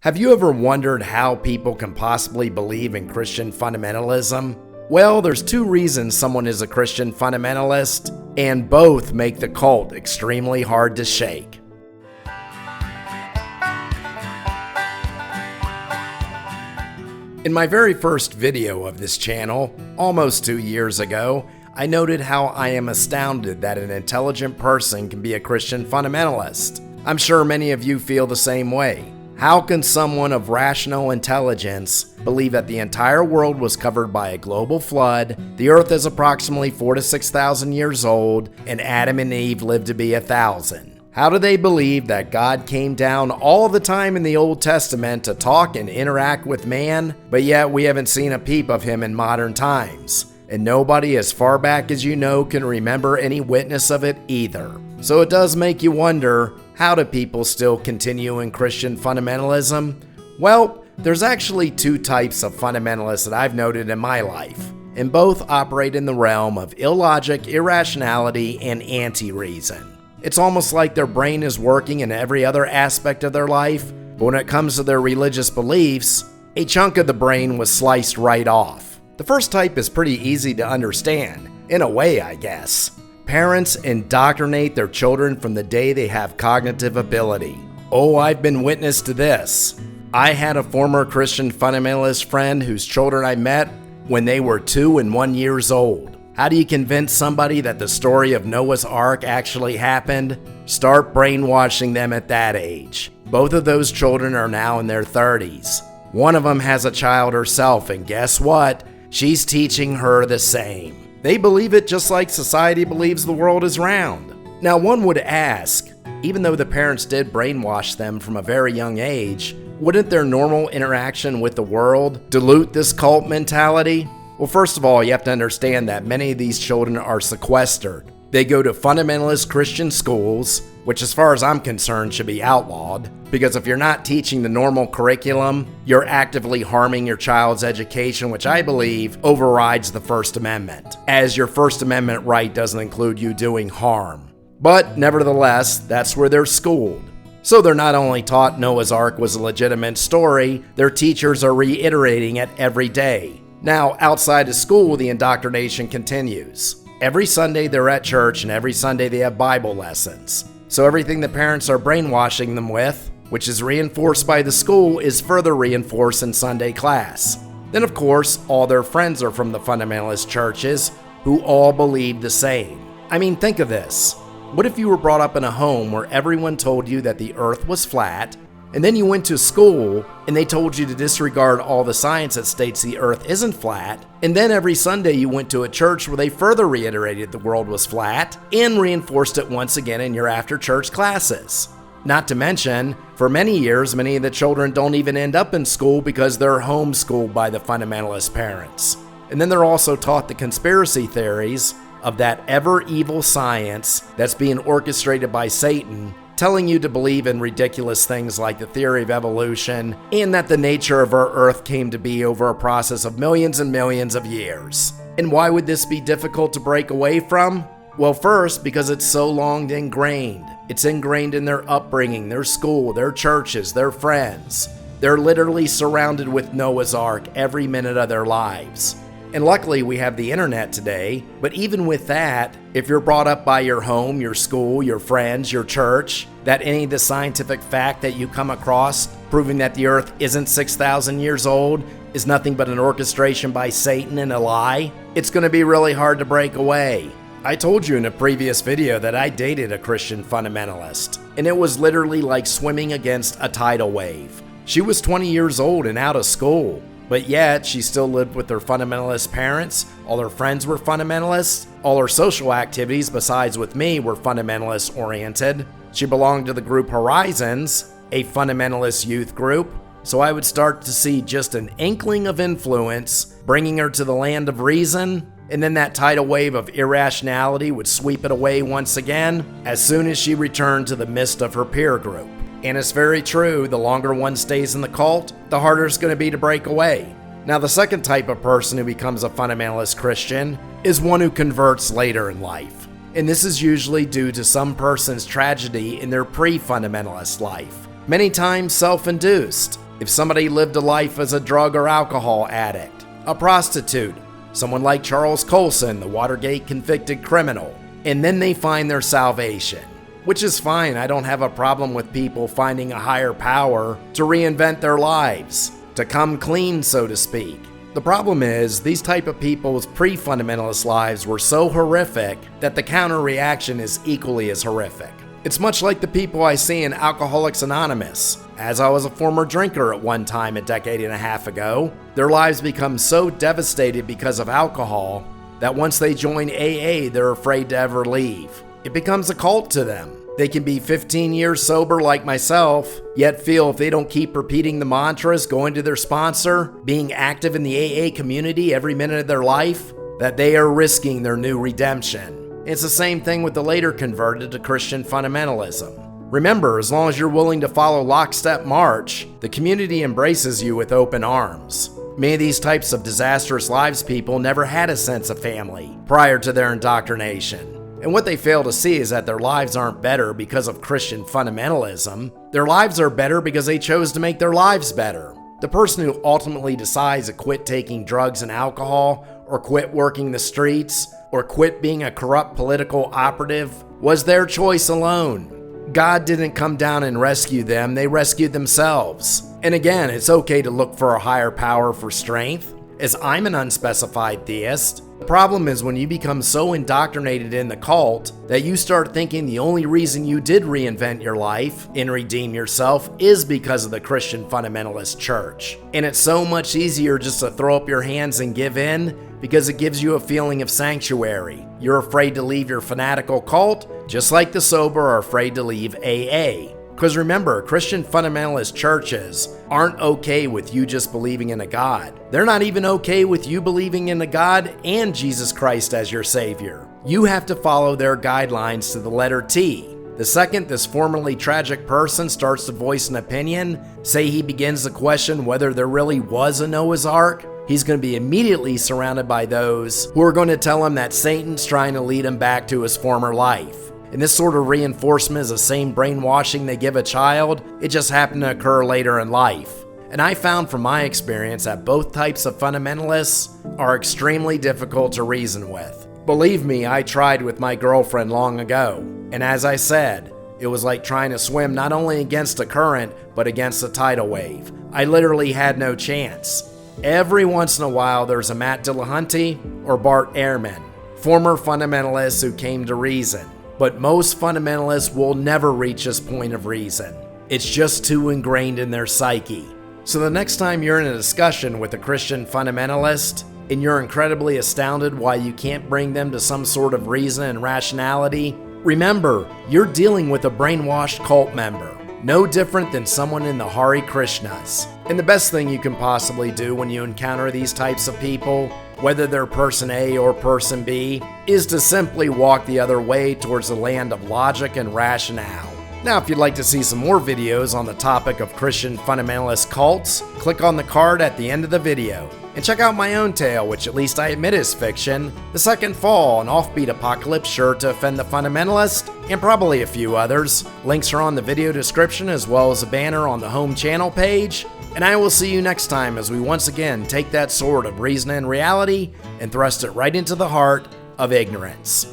Have you ever wondered how people can possibly believe in Christian fundamentalism? Well, there's two reasons someone is a Christian fundamentalist, and both make the cult extremely hard to shake. In my very first video of this channel, almost 2 years ago, I noted how I am astounded that an intelligent person can be a Christian fundamentalist. I'm sure many of you feel the same way. How can someone of rational intelligence believe that the entire world was covered by a global flood, the earth is approximately 4,000 to 6,000 years old, and Adam and Eve lived to be 1,000? How do they believe that God came down all the time in the Old Testament to talk and interact with man, but yet we haven't seen a peep of him in modern times? And nobody as far back as you know can remember any witness of it either. So it does make you wonder, how do people still continue in Christian fundamentalism? Well, there's actually two types of fundamentalists that I've noted in my life, and both operate in the realm of illogic, irrationality, and anti-reason. It's almost like their brain is working in every other aspect of their life, but when it comes to their religious beliefs, a chunk of the brain was sliced right off. The first type is pretty easy to understand, in a way, I guess. Parents indoctrinate their children from the day they have cognitive ability. Oh, I've been witness to this. I had a former Christian fundamentalist friend whose children I met when they were 2 and 1 years old. How do you convince somebody that the story of Noah's Ark actually happened? Start brainwashing them at that age. Both of those children are now in their 30s. One of them has a child herself, and guess what? She's teaching her the same. They believe it just like society believes the world is round. Now, one would ask, even though the parents did brainwash them from a very young age, wouldn't their normal interaction with the world dilute this cult mentality? Well, first of all, you have to understand that many of these children are sequestered. They go to fundamentalist Christian schools, which as far as I'm concerned should be outlawed, because if you're not teaching the normal curriculum, you're actively harming your child's education, which I believe overrides the First Amendment, as your First Amendment right doesn't include you doing harm. But nevertheless, that's where they're schooled. So they're not only taught Noah's Ark was a legitimate story, their teachers are reiterating it every day. Now, outside of school, the indoctrination continues. Every Sunday they're at church, and every Sunday they have Bible lessons. So everything the parents are brainwashing them with, which is reinforced by the school, is further reinforced in Sunday class. Then of course, all their friends are from the fundamentalist churches, who all believe the same. I mean, think of this. What if you were brought up in a home where everyone told you that the earth was flat, and then you went to school and they told you to disregard all the science that states the earth isn't flat, and then every Sunday you went to a church where they further reiterated the world was flat and reinforced it once again in your after-church classes? Not to mention, for many years, many of the children don't even end up in school because they're homeschooled by the fundamentalist parents. And then they're also taught the conspiracy theories of that ever-evil science that's being orchestrated by Satan, telling you to believe in ridiculous things like the theory of evolution and that the nature of our earth came to be over a process of millions and millions of years. And why would this be difficult to break away from? Well, first, because it's so long ingrained. It's ingrained in their upbringing, their school, their churches, their friends. They're literally surrounded with Noah's Ark every minute of their lives. And luckily we have the internet today, but even with that, if you're brought up by your home, your school, your friends, your church, that any of the scientific fact that you come across proving that the earth isn't 6,000 years old is nothing but an orchestration by Satan and a lie, it's going to be really hard to break away. I told you in a previous video that I dated a Christian fundamentalist, and it was literally like swimming against a tidal wave. She was 20 years old and out of school. But yet, she still lived with her fundamentalist parents, all her friends were fundamentalists, all her social activities besides with me were fundamentalist oriented. She belonged to the group Horizons, a fundamentalist youth group, so I would start to see just an inkling of influence, bringing her to the land of reason, and then that tidal wave of irrationality would sweep it away once again, as soon as she returned to the midst of her peer group. And it's very true, the longer one stays in the cult, the harder it's going to be to break away. Now, the second type of person who becomes a fundamentalist Christian is one who converts later in life. And this is usually due to some person's tragedy in their pre-fundamentalist life. many times self-induced. If somebody lived a life as a drug or alcohol addict, a prostitute, someone like Charles Colson, the Watergate convicted criminal, and then they find their salvation, which is fine. I don't have a problem with people finding a higher power to reinvent their lives, to come clean, so to speak. The problem is, these type of people's pre-fundamentalist lives were so horrific that the counter-reaction is equally as horrific. It's much like the people I see in Alcoholics Anonymous. As I was a former drinker at one time a decade and a half ago, their lives become so devastated because of alcohol that once they join AA, they're afraid to ever leave. It becomes a cult to them. They can be 15 years sober like myself, yet feel if they don't keep repeating the mantras, going to their sponsor, being active in the AA community every minute of their life, that they are risking their new redemption. It's the same thing with the later converted to Christian fundamentalism. Remember, as long as you're willing to follow lockstep march, the community embraces you with open arms. Many of these types of disastrous lives people never had a sense of family prior to their indoctrination. And what they fail to see is that their lives aren't better because of Christian fundamentalism. Their lives are better because they chose to make their lives better. The person who ultimately decides to quit taking drugs and alcohol, or quit working the streets, or quit being a corrupt political operative was their choice alone. God didn't come down and rescue them, they rescued themselves. And again, it's okay to look for a higher power for strength, as I'm an unspecified theist. The problem is when you become so indoctrinated in the cult that you start thinking the only reason you did reinvent your life and redeem yourself is because of the Christian fundamentalist church. And it's so much easier just to throw up your hands and give in because it gives you a feeling of sanctuary. You're afraid to leave your fanatical cult, just like the sober are afraid to leave AA. Because remember, Christian fundamentalist churches aren't okay with you just believing in a God. They're not even okay with you believing in a God and Jesus Christ as your Savior. You have to follow their guidelines to the letter T. The second this formerly tragic person starts to voice an opinion, say he begins to question whether there really was a Noah's Ark, he's going to be immediately surrounded by those who are going to tell him that Satan's trying to lead him back to his former life. And this sort of reinforcement is the same brainwashing they give a child, it just happened to occur later in life. And I found from my experience that both types of fundamentalists are extremely difficult to reason with. Believe me, I tried with my girlfriend long ago. And as I said, it was like trying to swim not only against a current, but against a tidal wave. I literally had no chance. Every once in a while, there's a Matt Dillahunty or Bart Ehrman, former fundamentalists who came to reason. But most fundamentalists will never reach this point of reason. It's just too ingrained in their psyche. So the next time you're in a discussion with a Christian fundamentalist, and you're incredibly astounded why you can't bring them to some sort of reason and rationality, remember, you're dealing with a brainwashed cult member, no different than someone in the Hare Krishnas. And the best thing you can possibly do when you encounter these types of people, whether they're person A or person B, is to simply walk the other way towards the land of logic and rationale. Now, if you'd like to see some more videos on the topic of Christian fundamentalist cults, click on the card at the end of the video. And check out my own tale, which at least I admit is fiction, The Second Fall, an offbeat apocalypse sure to offend the fundamentalist, and probably a few others. Links are on the video description as well as a banner on the home channel page. And I will see you next time as we once again take that sword of reason and reality and thrust it right into the heart of ignorance.